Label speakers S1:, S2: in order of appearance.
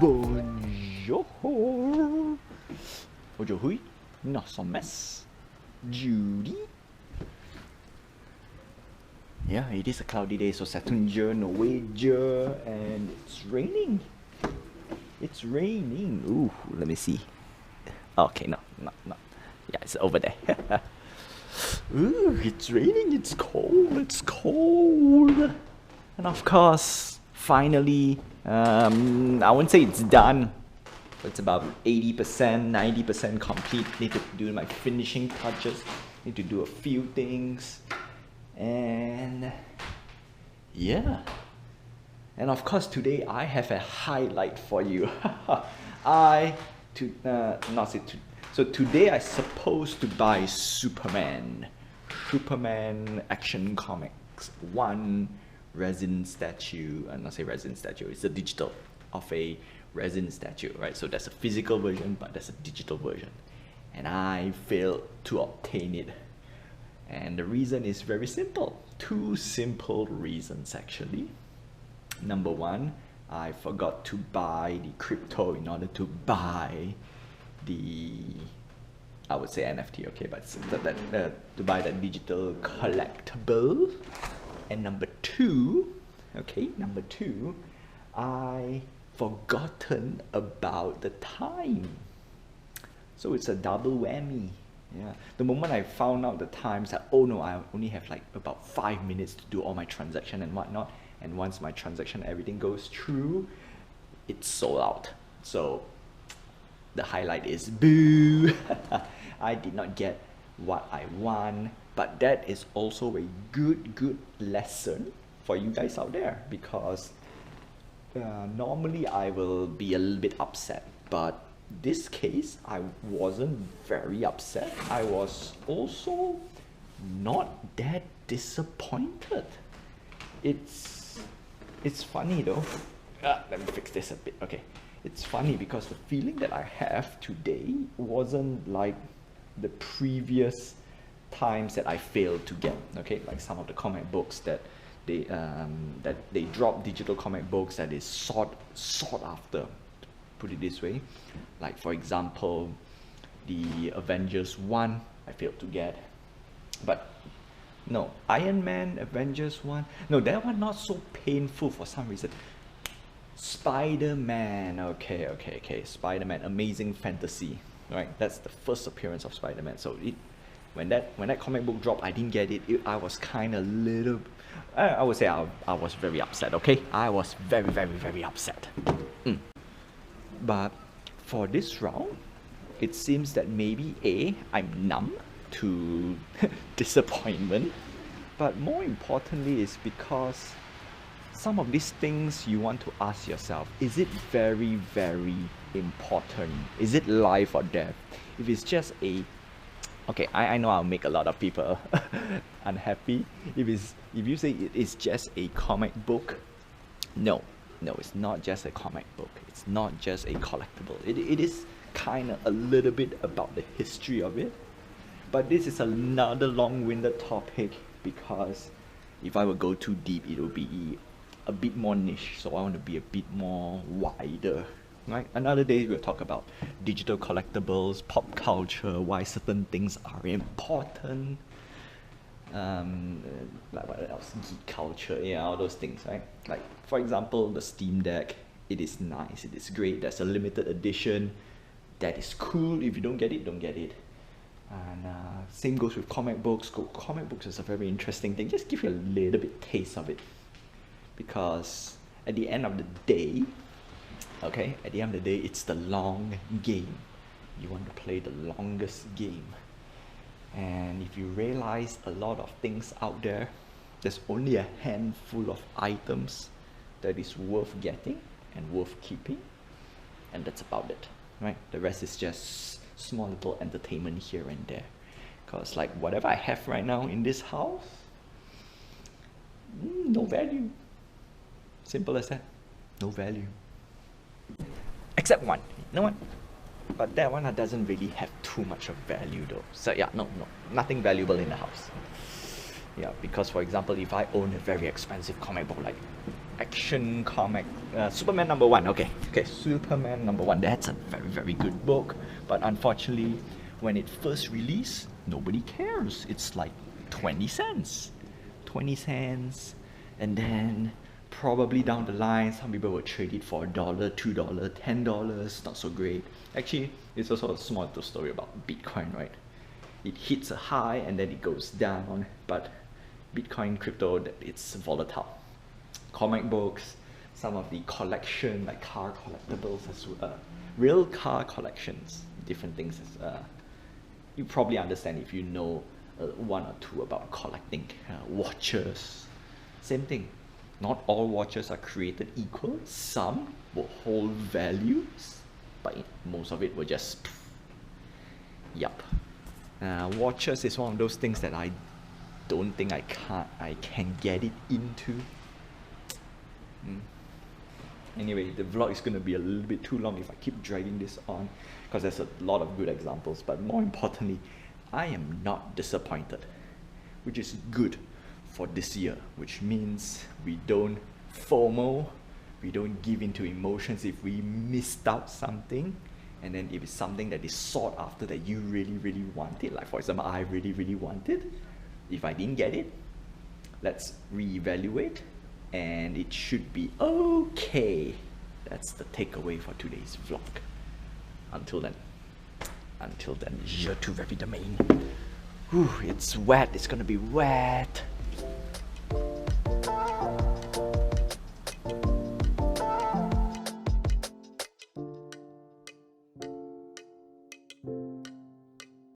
S1: Bonjour. Aujourd'hui, nous sommes Judy. Yeah, it is a cloudy day, so Saturn, no wager, and it's raining. It's raining. Ooh, let me see. Okay, no. Yeah, it's over there. Ooh, it's raining, it's cold. And of course, finally, I wouldn't say it's done. It's about 80%, 90% complete. Need to do my finishing touches. Need to do a few things. And yeah. And of course, today I have a highlight for you. So today I supposed to buy Superman Action Comics 1 resin statue. Not say resin statue, it's a digital of a resin statue, right? So there's a physical version, but there's a digital version. And I failed to obtain it. And the reason is very simple. Two simple reasons actually. Number one, I forgot to buy the crypto in order to buy the, I would say NFT, okay, but to buy that digital collectible. And number two, I forgotten about the time. So it's a double whammy. Yeah. The moment I found out the times that, oh no, I only have like about 5 minutes to do all my transaction and whatnot. And once my transaction, everything goes through, it's sold out. So the highlight is boo. I did not get what I want, but that is also a good lesson for you guys out there, because normally I will be a little bit upset, but this case I wasn't very upset. I was also not that disappointed. It's funny though. Let me fix this a bit. Okay, it's funny because the feeling that I have today wasn't like the previous times that I failed to get. Okay, like some of the comic books that they drop digital comic books that is sought after, to put it this way. Like for example, the Avengers 1 I failed to get, but no, Iron Man, Avengers 1, no, that one not so painful for some reason. Spider-Man, okay, Spider-Man, Amazing Fantasy, right? That's the first appearance of Spider-Man. So when that comic book dropped, I didn't get it. I was kind of I would say I was very upset, okay? I was very upset. But for this round, it seems that maybe I'm numb to disappointment, but more importantly is because some of these things you want to ask yourself, is it very important? Is it life or death? If it's just okay, I know I'll make a lot of people unhappy. If you say it's just a comic book, no, it's not just a comic book. It's not just a collectible. It is kind of a little bit about the history of it. But this is another long-winded topic, because if I would go too deep, it will be a bit more niche. So I want to be a bit more wider. Right? Another day we'll talk about digital collectibles, pop culture, why certain things are important. Like what else? Geek culture, yeah, all those things, right? Like for example, the Steam Deck. It is nice, it is great. There's a limited edition. That is cool. If you don't get it, don't get it. And same goes with comic books. Comic books is a very interesting thing. Just give you a little bit taste of it, because at the end of the day, okay, at the end of the day, it's the long game. You want to play the longest game. And if you realize a lot of things out there, there's only a handful of items that is worth getting and worth keeping, and that's about it, right? The rest is just small little entertainment here and there. Because like whatever I have right now in this house, no value. Simple as that. No value. Except one. You know what? But that one doesn't really have too much of value though. So yeah, no, nothing valuable in the house. Yeah, because for example, if I own a very expensive comic book like action comic, Superman #1. Okay, Superman #1. That's a very, very good book. But unfortunately, when it first released, nobody cares. It's like 20 cents. 20 cents. And then probably down the line, some people will trade it for $1, $2, $10. Not so great. Actually, it's also a small little story about Bitcoin, right? It hits a high and then it goes down. But Bitcoin, crypto, it's volatile. Comic books, some of the collection, like car collectibles as well. Real car collections, different things. You probably understand if you know one or two about collecting watches. Same thing. Not all watches are created equal. Some will hold values, but most of it will just. Yup. Watches is one of those things that I don't think I can get it into. Anyway, the vlog is going to be a little bit too long if I keep dragging this on, because there's a lot of good examples, but more importantly, I am not disappointed, which is good for this year, which means we don't FOMO, we don't give into emotions if we missed out something. And then if it's something that is sought after that you really, really wanted, like for example, I really, really wanted, if I didn't get it, let's reevaluate and it should be okay. That's the takeaway for today's vlog. Until then, je te revis demain. It's wet, it's gonna be wet.